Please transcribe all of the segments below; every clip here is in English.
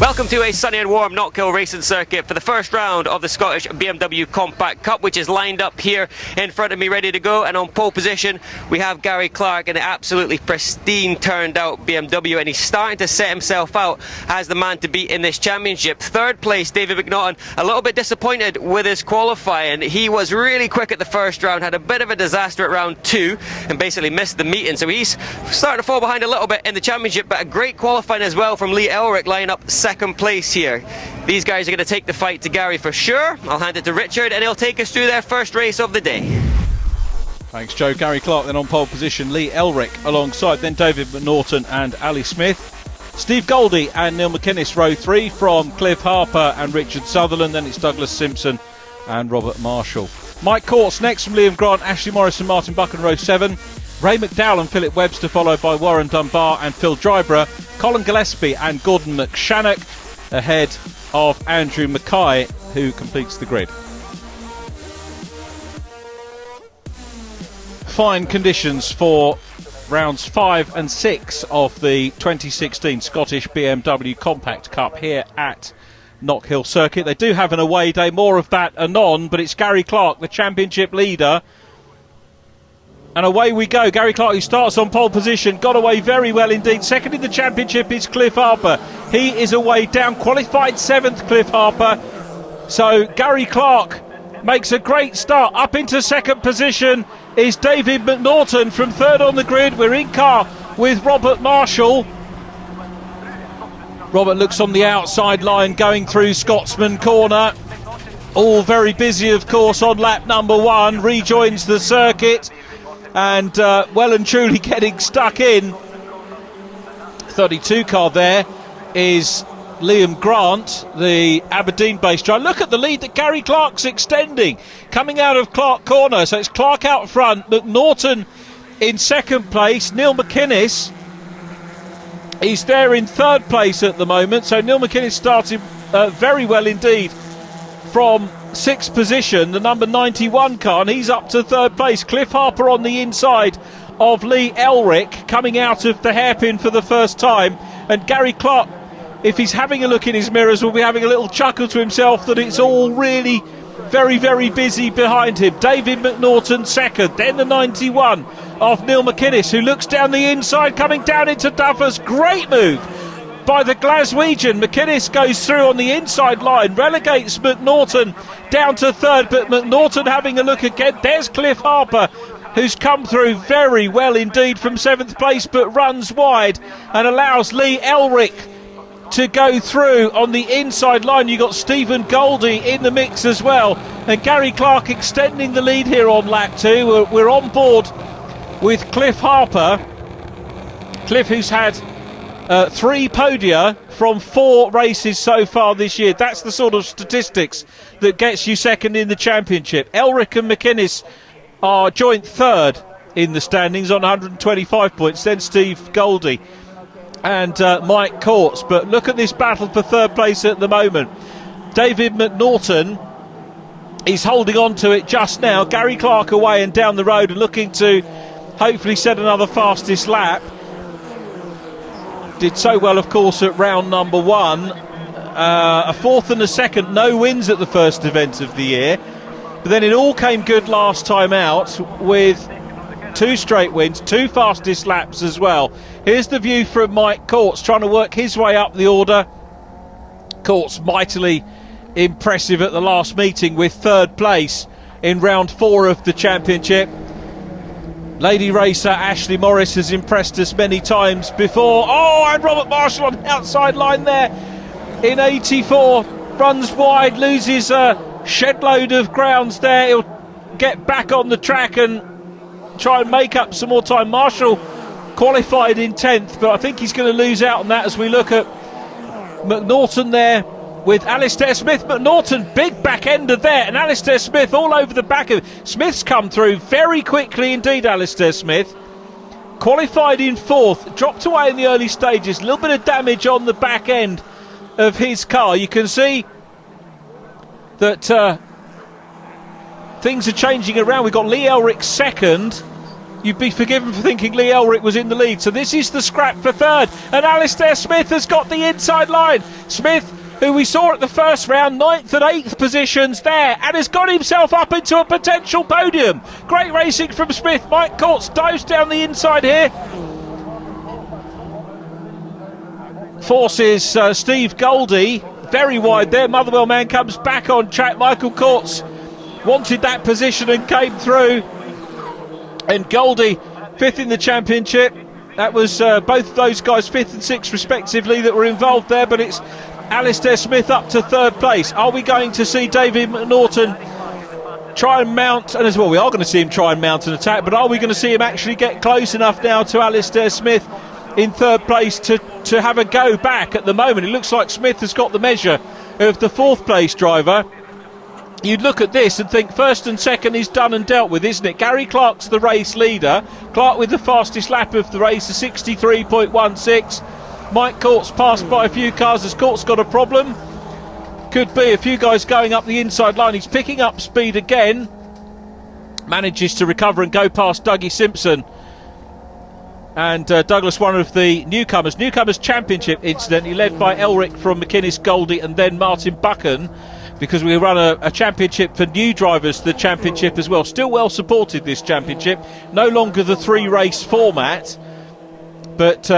Welcome to a sunny and warm Knockhill racing circuit for the first round of the Scottish BMW Compact Cup, which is lined up here in front of me ready to go. And on pole position we have Gary Clark in an absolutely pristine turned out BMW, and he's starting to set himself out as the man to beat in this championship. Third place David McNaughton, a little bit disappointed with his qualifying. He was really quick at the first round, had a bit of a disaster at round 2 and basically missed the meeting, so he's starting to fall behind a little bit in the championship. But a great qualifying as well from Lee Elric, line up second place here. These guys are going to take the fight to Gary for sure. I'll hand it to Richard and he'll take us through their first race of the day. Thanks, Joe. Gary Clark then on pole position, Lee Elric alongside then David McNaughton and Ali Smith. Steve Goldie and Neil McInnes row 3 from Cliff Harper and Richard Sutherland. Then it's Douglas Simpson and Robert Marshall. Mike Courts next from Liam Grant, Ashley Morris and Martin Buck in row 7. Ray McDowell and Philip Webster followed by Warren Dunbar and Phil Dryborough. Colin Gillespie and Gordon McShannock ahead of Andrew Mackay, who completes the grid. Fine conditions for rounds 5 and 6 of the 2016 Scottish BMW Compact Cup here at Knockhill Circuit. They do have an away day, more of that anon, but it's Gary Clark, the championship leader. And away we go. Gary Clark, who starts on pole position, got away very well indeed. Second in the championship is Cliff Harper. He is away down, qualified 7th, Cliff Harper. So Gary Clark makes a great start. Up into second position is David McNaughton from 3rd on the grid. We're in car with Robert Marshall. Robert looks on the outside line going through Scotsman Corner. All very busy, of course, on lap number 1. Rejoins the circuit. And well and truly getting stuck in. 32 car there is Liam Grant, the Aberdeen-based driver. Look at the lead that Gary Clark's extending, coming out of Clark Corner. So it's Clark out front, McNaughton in second place, Neil McInnes, he's there in 3rd place at the moment. So Neil McInnes started very well indeed from 6th position, the number 91 car, and he's up to 3rd place. Cliff Harper on the inside of Lee Elric, coming out of the hairpin for the first time. And Gary Clark, if he's having a look in his mirrors, will be having a little chuckle to himself that it's all really very, very busy behind him. David McNaughton 2nd, then the 91 of Neil McInnes, who looks down the inside, coming down into Duffers. Great move by the Glaswegian. McInnes goes through on the inside line, relegates McNaughton down to 3rd, but McNaughton having a look again. There's Cliff Harper, who's come through very well indeed from 7th place, but runs wide and allows Lee Elric to go through on the inside line. You got Stephen Goldie in the mix as well, and Gary Clark extending the lead here on lap 2. We're on board with Cliff Harper. Cliff, who's had 3 podia from 4 races so far this year. That's the sort of statistics that gets you 2nd in the championship. Elric and McInnes are joint 3rd in the standings on 125 points. Then Steve Goldie and Mike Courts. But look at this battle for 3rd place at the moment. David McNaughton is holding on to it just now. Gary Clark away and down the road and looking to hopefully set another fastest lap. Did so well, of course, at round number 1. A 4th and a 2nd, no wins at the first event of the year. But then it all came good last time out with 2 straight wins, 2 fastest laps as well. Here's the view from Mike Courts trying to work his way up the order. Courts mightily impressive at the last meeting with 3rd place in round 4 of the championship. Lady racer Ashley Morris has impressed us many times before. Oh, and Robert Marshall on the outside line there in 84. Runs wide, loses a shed load of grounds there. He'll get back on the track and try and make up some more time. Marshall qualified in 10th, but I think he's going to lose out on that as we look at McNaughton there with Alistair Smith. McNaughton, big back ender there, and Alistair Smith all over the back of Smith's come through very quickly indeed. Alistair Smith qualified in 4th, dropped away in the early stages, a little bit of damage on the back end of his car. You can see that things are changing around. We've got Lee Elric 2nd, you'd be forgiven for thinking Lee Elric was in the lead. So this is the scrap for third, and Alistair Smith has got the inside line. Smith, who we saw at the first round, 9th and 8th positions there, and has got himself up into a potential podium. Great racing from Smith. Mike Courts dives down the inside here. Forces Steve Goldie very wide there. Motherwell man comes back on track. Michael Courts wanted that position and came through. And Goldie, 5th in the championship. That was both those guys 5th and 6th respectively that were involved there, but it's Alistair Smith up to 3rd place. Are we going to see David McNaughton try and mount, and as well we are going to see him try and mount an attack, but are we going to see him actually get close enough now to Alistair Smith in 3rd place to have a go back? At the moment it looks like Smith has got the measure of the 4th place driver. You'd look at this and think 1st and 2nd is done and dealt with, isn't it? Gary Clark's the race leader. Clark with the fastest lap of the race, a 63.16. Mike Courts passed by a few cars. Has Courts got a problem? Could be a few guys going up the inside line. He's picking up speed again. Manages to recover and go past Dougie Simpson. And Douglas, one of the newcomers championship, incidentally, led by Elric from McInnes Goldie and then Martin Buchan, because we run a championship for new drivers, the championship as well. Still well supported, this championship. No longer the 3-race format, but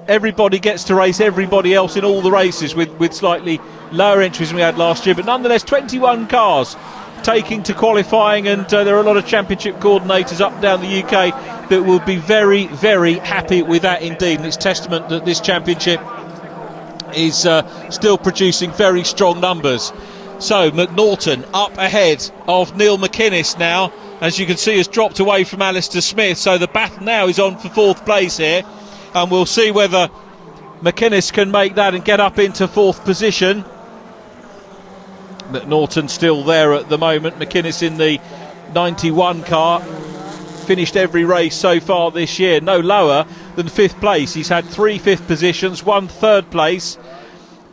everybody gets to race everybody else in all the races with slightly lower entries than we had last year. But nonetheless, 21 cars taking to qualifying, and there are a lot of championship coordinators up and down the UK that will be very, very happy with that indeed. And it's testament that this championship is still producing very strong numbers. So McNaughton up ahead of Neil McInnes now, as you can see, has dropped away from Alistair Smith. So the battle now is on for 4th place here, and we'll see whether McInnes can make that and get up into 4th position. McNaughton still there at the moment. McInnes in the 91 car, finished every race so far this year, no lower than 5th place. He's had 3 5th positions, 1 3rd place.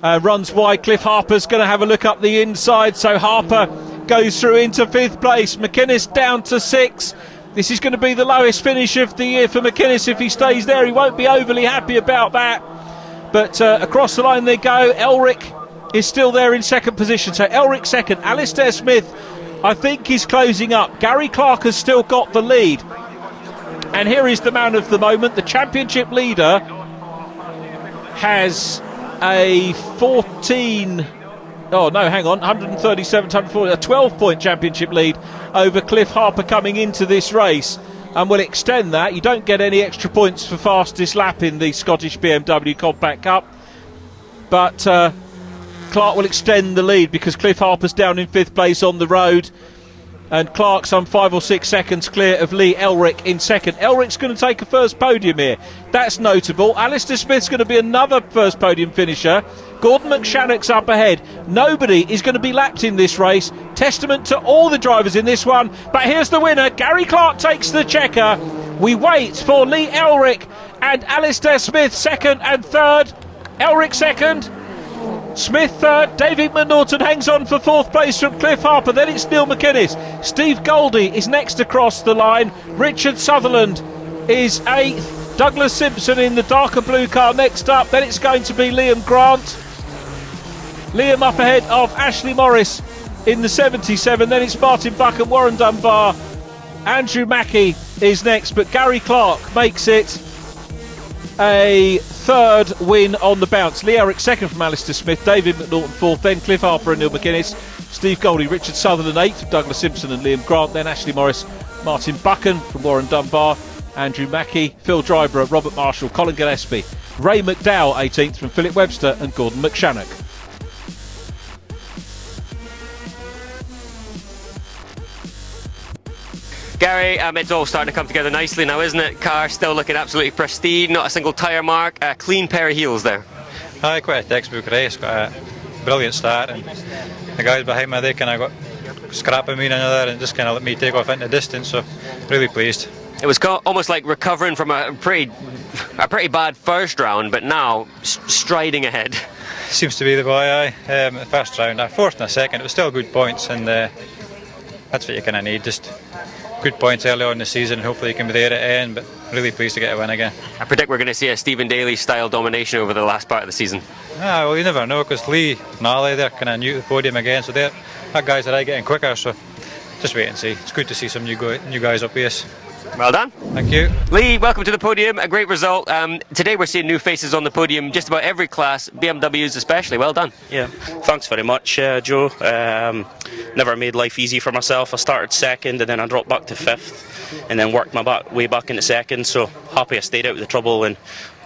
Runs wide. Cliff Harper's going to have a look up the inside, so Harper goes through into 5th place. McInnes down to 6th. This is going to be the lowest finish of the year for McInnes. If he stays there, he won't be overly happy about that. But across the line they go. Elric is still there in 2nd position, so Elric 2nd. Alistair Smith, I think, is closing up. Gary Clark has still got the lead, and here is the man of the moment. The championship leader has a 137 to 140, a 12-point championship lead over Cliff Harper coming into this race, and will extend that. You don't get any extra points for fastest lap in the Scottish BMW Compact Cup, but Clark will extend the lead because Cliff Harper's down in 5th place on the road, and Clark some 5 or 6 seconds clear of Lee Elric in 2nd. Elric's going to take a first podium here. That's notable. Alistair Smith's going to be another first podium finisher. Gordon McShannock's up ahead. Nobody is going to be lapped in this race. Testament to all the drivers in this one. But here's the winner. Gary Clark takes the checker. We wait for Lee Elric and Alistair Smith 2nd and 3rd. Elric 2nd. Smith 3rd, David McNaughton hangs on for 4th place from Cliff Harper. Then it's Neil McInnes. Steve Goldie is next across the line. Richard Sutherland is 8th. Douglas Simpson in the darker blue car next up. Then it's going to be Liam Grant. Liam up ahead of Ashley Morris in the 77. Then it's Martin Buck and Warren Dunbar. Andrew Mackey is next, but Gary Clark makes it a 3rd win on the bounce. Lee Elric 2nd from Alistair Smith, David McNaughton 4th, then Cliff Harper and Neil McInnes, Steve Goldie, Richard Sutherland 8th, Douglas Simpson and Liam Grant, then Ashley Morris, Martin Buchan from Warren Dunbar, Andrew Mackey, Phil Dryborough, Robert Marshall, Colin Gillespie, Ray McDowell 18th from Philip Webster and Gordon McShannock. Gary, it's all starting to come together nicely now, isn't it? Car still looking absolutely pristine, not a single tyre mark, a clean pair of heels there. Aye, quite a textbook race, got a brilliant start, and the guys behind me, they kind of got scrapping me in another and just kind of let me take off into the distance, so really pleased. It was almost like recovering from a pretty bad first round, but now striding ahead. Seems to be the boy, aye. The first round, 4th and 2nd, it was still good points, and that's what you kind of need, just good points early on in the season. Hopefully he can be there at the end, but really pleased to get a win again. I predict we're going to see a Stephen Daly style domination over the last part of the season. Well, you never know, because Lee and Ali, they're kind of new to the podium again, so that guys are getting quicker, so just wait and see. It's good to see some new guys up here. Well done. Thank you. Lee, welcome to the podium. A great result. Today we're seeing new faces on the podium, just about every class, BMWs especially. Well done. Yeah, thanks very much, Joe. Never made life easy for myself. I started second and then I dropped back to fifth and then worked my way back into second, so happy I stayed out of the trouble and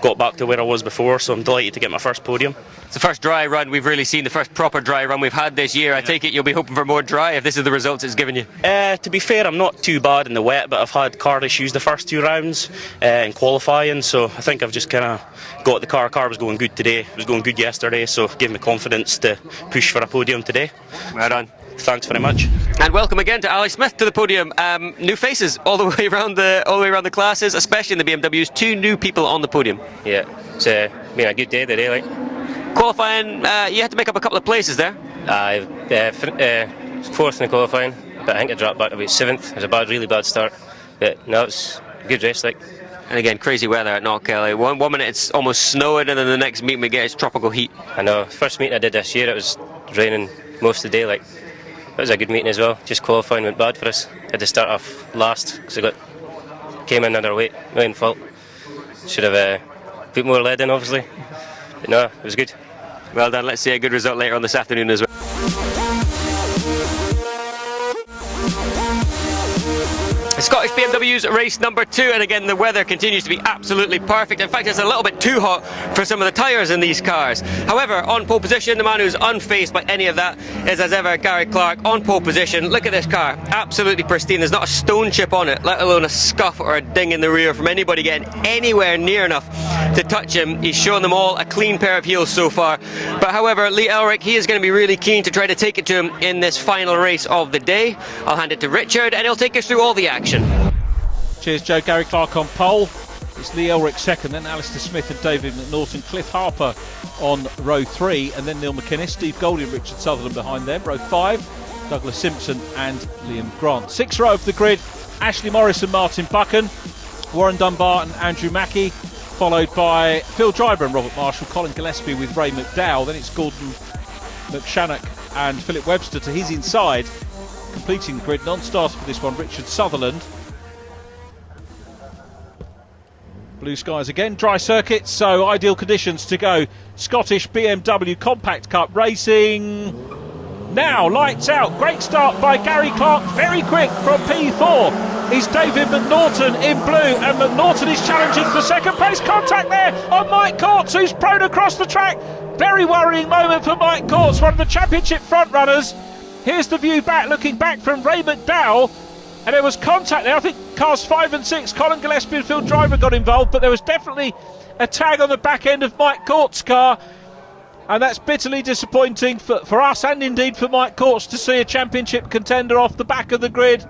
got back to where I was before, so I'm delighted to get my first podium. It's the first dry run we've really seen, the first proper dry run we've had this year. I take it you'll be hoping for more dry if this is the results it's given you. To be fair, I'm not too bad in the wet, but I've had car issues the first 2 rounds in qualifying, so I think I've just kind of got the car. Car was going good today, it was going good yesterday, so it gave me confidence to push for a podium today. Well done. Thanks very much. And welcome again to Ali Smith to the podium. New faces all the way around the classes, especially in the BMWs. 2 new people on the podium. Yeah, it's been a good day today. Like qualifying, you had to make up a couple of places there. I fourth in the qualifying, but I think I dropped back about 7th. It was a really bad start, but no, it's a good race. Like, and again, crazy weather at Knockhill. One minute it's almost snowing, and then the next meeting we get is tropical heat. I know. First meeting I did this year, it was raining most of the day. Like, it was a good meeting as well. Just qualifying went bad for us. Had to start off last because I came in underweight. My own fault. Should have put more lead in, obviously. But no, it was good. Well done. Let's see a good result later on this afternoon as well. Scottish BMWs race number 2, and again the weather continues to be absolutely perfect. In fact, it's a little bit too hot for some of the tyres in these cars. However, on pole position, the man who's unfazed by any of that is, as ever, Gary Clark on pole position. Look at this car, absolutely pristine. There's not a stone chip on it, let alone a scuff or a ding in the rear from anybody getting anywhere near enough to touch him. He's shown them all a clean pair of heels so far. But however, Lee Elric, he is going to be really keen to try to take it to him in this final race of the day. I'll hand it to Richard and he'll take us through all the action. Cheers, Joe. Gary Clark on pole. It's Lee Elric second, then Alistair Smith and David McNaughton. Cliff Harper on row 3, and then Neil McInnes, Steve Goldie and Richard Sutherland behind them. Row 5, Douglas Simpson and Liam Grant. 6th row of the grid, Ashley Morris and Martin Buchan, Warren Dunbar and Andrew Mackey, followed by Phil Driver and Robert Marshall, Colin Gillespie with Ray McDowell. Then it's Gordon McShannock and Philip Webster to his inside. Completing the grid, non-starter for this one, Richard Sutherland. Blue skies again, dry circuit, so ideal conditions to go Scottish BMW Compact Cup racing. Now, lights out, great start by Gary Clark, very quick from P4 is David McNaughton in blue, and McNaughton is challenging for second place. Contact there on Mike Courts, who's prone across the track. Very worrying moment for Mike Courts, one of the championship front runners. Here's the view back, looking back from Ray McDowell. And there was contact there. I think cars 5 and 6, Colin Gillespie and Phil Driver got involved, but there was definitely a tag on the back end of Mike Courts' car. And that's bitterly disappointing for us and indeed for Mike Courts to see a championship contender off the back of the grid.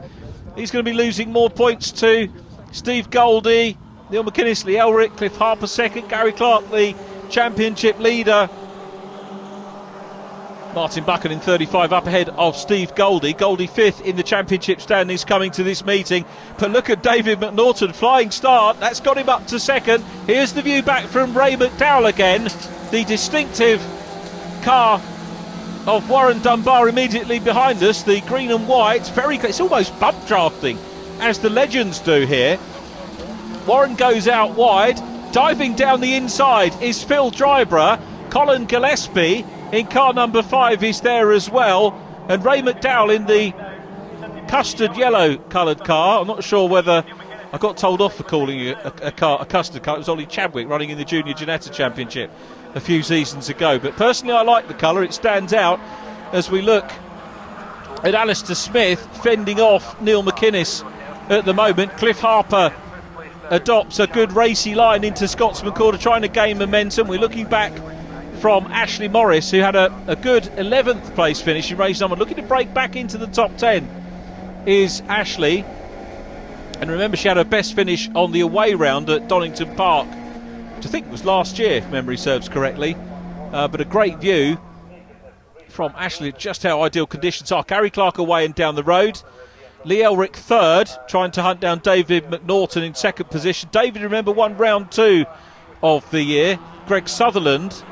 He's going to be losing more points to Steve Goldie, Neil McInnes, Lee Elric, Cliff Harper second, Gary Clark the championship leader. Martin Buchan in 35 up ahead of Steve Goldie. Goldie 5th in the championship standings coming to this meeting. But look at David McNaughton, flying start. That's got him up to second. Here's the view back from Ray McDowell again. The distinctive car of Warren Dunbar immediately behind us. The green and white. It's almost bump drafting, as the legends do here. Warren goes out wide. Diving down the inside is Phil Driver. Colin Gillespie in car number 5 is there as well, and Ray McDowell in the custard yellow coloured car. I'm not sure whether I got told off for calling it a custard car. It was Ollie Chadwick running in the Junior Ginetta Championship a few seasons ago, but personally I like the colour. It stands out as we look at Alistair Smith fending off Neil McInnes at the moment. Cliff Harper adopts a good racy line into Scotsman Quarter, trying to gain momentum. We're looking back from Ashley Morris, who had a good 11th place finish in race number. Looking to break back into the top 10 is Ashley. And remember, she had her best finish on the away round at Donington Park, which I think was last year, if memory serves correctly. But a great view from Ashley, just how ideal conditions are. Gary Clark away and down the road. Lee Elric third, trying to hunt down David McNaughton in second position. David, remember, won round 2 of the year. Greg Sutherland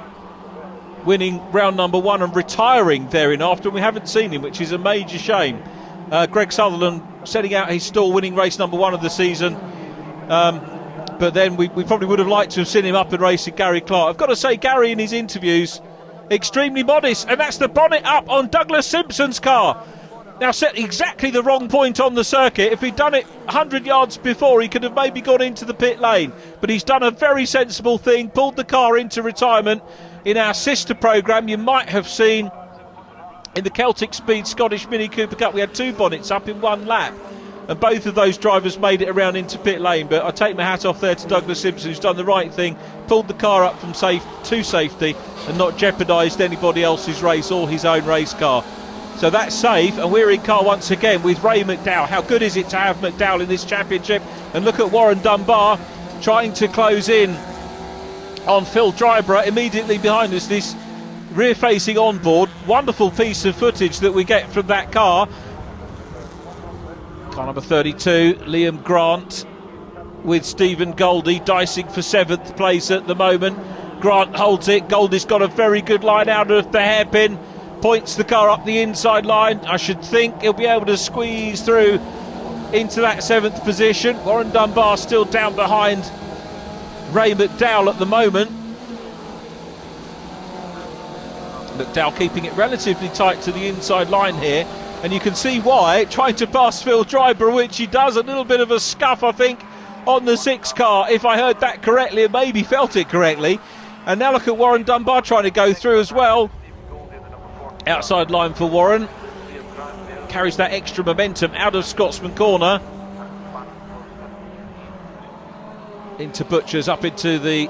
winning round number 1 and retiring thereafter, and we haven't seen him, which is a major shame. Greg Sutherland setting out his stall, winning race number 1 of the season. But then we probably would have liked to have seen him up and racing Gary Clark. I've got to say, Gary in his interviews, extremely modest, and that's the bonnet up on Douglas Simpson's car. Now set exactly the wrong point on the circuit. If he'd done it 100 yards before, he could have maybe gone into the pit lane. But he's done a very sensible thing, pulled the car into retirement. In our sister programme, you might have seen in the Celtic Speed Scottish Mini Cooper Cup, we had 2 bonnets up in 1 lap. And both of those drivers made it around into pit lane. But I take my hat off there to Douglas Simpson, who's done the right thing, pulled the car up from to safety and not jeopardised anybody else's race or his own race car. So that's safe, and we're in car once again with Ray McDowell. How good is it to have McDowell in this championship? And look at Warren Dunbar trying to close in on Phil Dryborough immediately behind us. This rear-facing onboard, wonderful piece of footage that we get from that car. Car number 32, Liam Grant with Stephen Goldie dicing for 7th place at the moment. Grant holds it. Goldie's got a very good line out of the hairpin. Points the car up the inside line. I should think he'll be able to squeeze through into that 7th position. Warren Dunbar still down behind Ray McDowell at the moment. McDowell keeping it relatively tight to the inside line here, and you can see why, trying to pass Phil Dryborough, which he does. A little bit of a scuff, I think, on the 6 car, if I heard that correctly and maybe felt it correctly. And now look at Warren Dunbar trying to go through as well. Outside line for Warren, carries that extra momentum out of Scotsman Corner into Butchers, up into the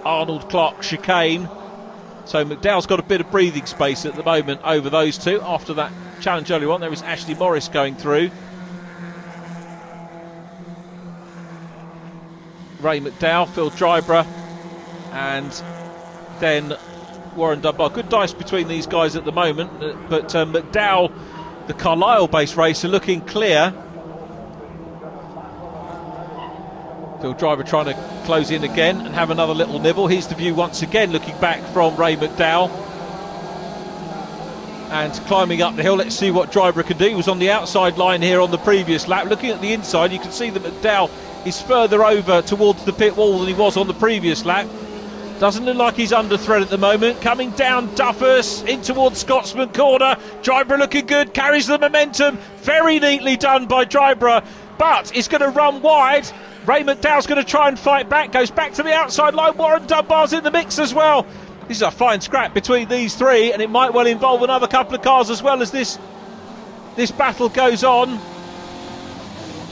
Arnold Clark chicane. So McDowell's got a bit of breathing space at the moment over those two. After that challenge earlier on, there was Ashley Morris going through. Ray McDowell, Phil Dryborough, and then Warren Dunbar. Good dice between these guys at the moment, but McDowell, the Carlisle-based racer, looking clear. Phil Dryborough trying to close in again and have another little nibble. Here's the view once again, looking back from Ray McDowell. And climbing up the hill, let's see what Dryborough can do. He was on the outside line here on the previous lap. Looking at the inside, you can see that McDowell is further over towards the pit wall than he was on the previous lap. Doesn't look like he's under threat at the moment. Coming down Duffus in towards Scotsman Corner. Dryborough looking good, carries the momentum. Very neatly done by Dryborough, but it's going to run wide. Ray McDowell's going to try and fight back. Goes back to the outside line. Warren Dunbar's in the mix as well. This is a fine scrap between these three, and it might well involve another couple of cars as well as this battle goes on.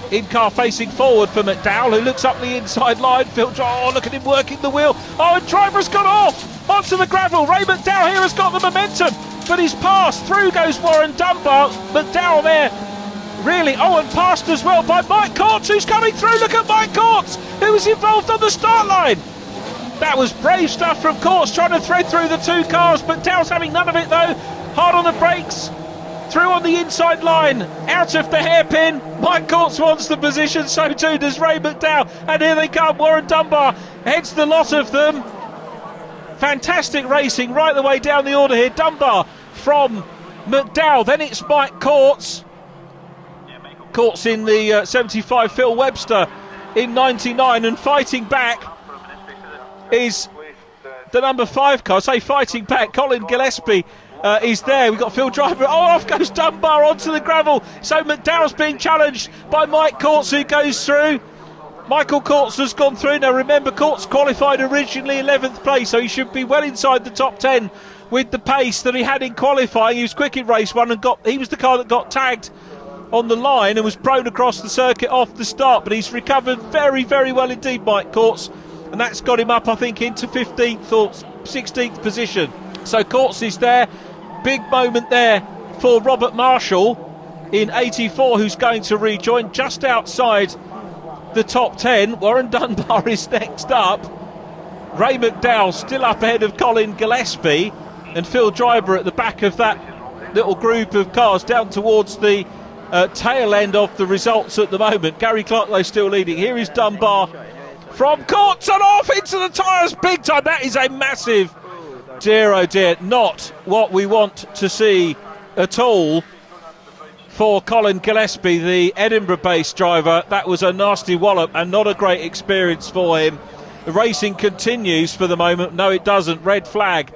In-car facing forward for McDowell, who looks up the inside line. Oh, look at him working the wheel. Oh, and Dryborough's gone off onto the gravel. Ray McDowell here has got the momentum, but he's passed. Through goes Warren Dunbar. McDowell there, really. Oh, and passed as well by Mike Courts, who's coming through. Look at Mike Courts, who was involved on the start line. That was brave stuff from Courts, trying to thread through the two cars. McDowell's having none of it though. Hard on the brakes. Through on the inside line, out of the hairpin. Mike Courts wants the position, so too does Ray McDowell. And here they come, Warren Dunbar heads the lot of them. Fantastic racing right the way down the order here. Dunbar from McDowell, then it's Mike Courts. Courts in the 75, Phil Webster in 99, and fighting back is the number 5 car. I say fighting back, Colin Gillespie is there. We've got Phil Dryborough. Oh, off goes Dunbar onto the gravel. So McDowell's being challenged by Mike Courts, who goes through. Michael Courts has gone through. Now remember, Courts qualified originally 11th place, so he should be well inside the top 10 with the pace that he had in qualifying. He was quick in race 1 and he was the car that got tagged on the line and was prone across the circuit off the start, but he's recovered very, very well indeed, Mike Courts, and that's got him up, I think, into 15th or 16th position. So Courts is there. Big moment there for Robert Marshall in 84, who's going to rejoin just outside the top 10. Warren Dunbar is next up. Ray McDowell still up ahead of Colin Gillespie, and Phil Dryborough at the back of that little group of cars down towards the tail end of the results at the moment. Gary Clark, though, still leading. Here is Dunbar from courts and off into the tyres big time. That is a massive, dear oh dear, not what we want to see at all for Colin Gillespie, the Edinburgh-based driver. That was a nasty wallop and not a great experience for him. The racing continues for the moment. No, it doesn't. Red flag.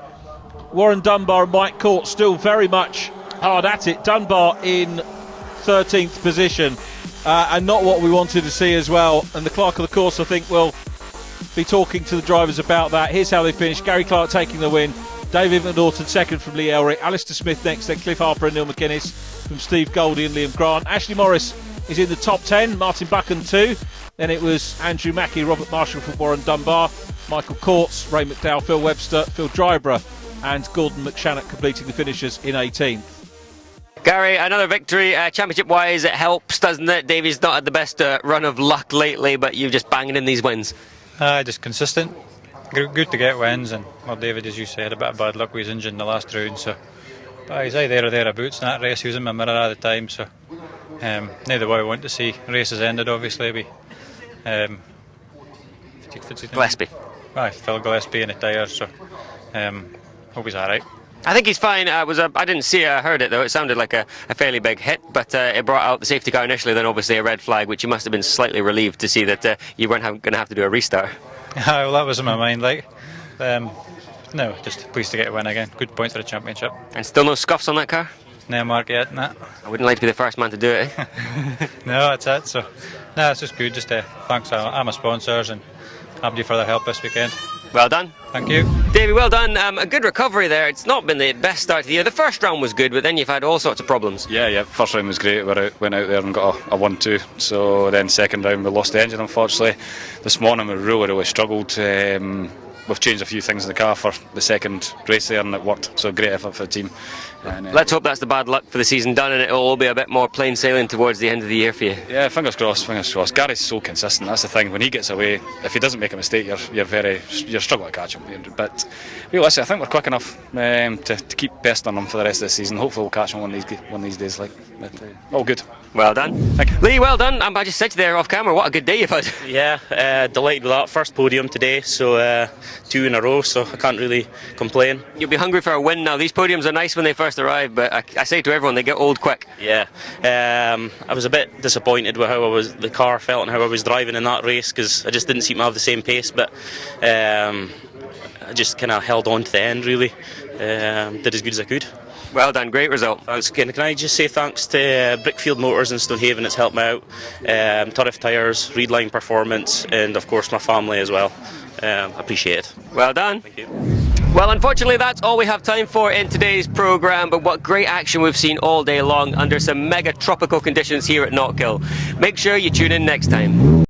Warren Dunbar and Mike Court still very much hard at it. Dunbar in 13th position, and not what we wanted to see as well. And the clerk of the course, I think, will be talking to the drivers about that. Here's how they finished. Gary Clark taking the win. David McNaughton second from Lee Elric. Alistair Smith next, then Cliff Harper and Neil McInnes from Steve Goldie and Liam Grant. Ashley Morris is in the top 10. Martin Buchan 2. Then it was Andrew Mackey, Robert Marshall from Warren Dunbar, Michael Courts, Ray McDowell, Phil Webster, Phil Dryborough and Gordon McShannock completing the finishes in 18th. Gary, another victory. Championship-wise, it helps, doesn't it? Davey's not had the best run of luck lately, but you're just banging in these wins. Just consistent. Good to get wins, and well, David, as you said, a bit of bad luck with his injury in the last round. So, but he's either there or thereabouts in that race. He was in my mirror at the time, so neither way I want to see races ended. Obviously, we Gillespie. Aye, Phil Gillespie in the tyres, so hope he's all right. I think he's fine. I didn't see it, I heard it though. It sounded like a fairly big hit, but it brought out the safety car initially, then obviously a red flag, which you must have been slightly relieved to see that you weren't going to have to do a restart. Well, that was in my mind. No, just pleased to get a win again. Good point for the championship. And still no scuffs on that car? No mark yet, nah. I wouldn't like to be the first man to do it. Eh? No, that's it. So, no, it's just good. Just thanks to my sponsors and everybody for their help this weekend. Well done. Thank you. Davey, well done. A good recovery there. It's not been the best start to the year. The first round was good, but then you've had all sorts of problems. Yeah. First round was great. Went out there and got a 1-2. So then second round we lost the engine, unfortunately. This morning we really struggled. We've changed a few things in the car for the second race there, and it worked. So great effort for the team. And, let's hope that's the bad luck for the season done, and it'll all be a bit more plain sailing towards the end of the year for you. Yeah, fingers crossed. Gary's so consistent. That's the thing. When he gets away, if he doesn't make a mistake, you're struggling to catch him. But listen, I think we're quick enough to keep pestering him for the rest of the season. Hopefully, we'll catch him one of these days. All good. Well done. Thank you. Lee, well done. I just said to you there off camera, what a good day you've had. Yeah, delighted with that. First podium today, so 2 in a row, so I can't really complain. You'll be hungry for a win now. These podiums are nice when they first arrive, but I say to everyone, they get old quick. Yeah, I was a bit disappointed with how the car felt and how I was driving in that race, because I just didn't seem to have the same pace, but I just kind of held on to the end really. Did as good as I could. Well done, great result. Thanks. Can I just say thanks to Brickfield Motors in Stonehaven, it's helped me out, Turriff Tyres, Reedline Performance, and of course my family as well. Appreciate it. Well done. Thank you. Well, unfortunately that's all we have time for in today's programme, but what great action we've seen all day long under some mega tropical conditions here at Knockhill. Make sure you tune in next time.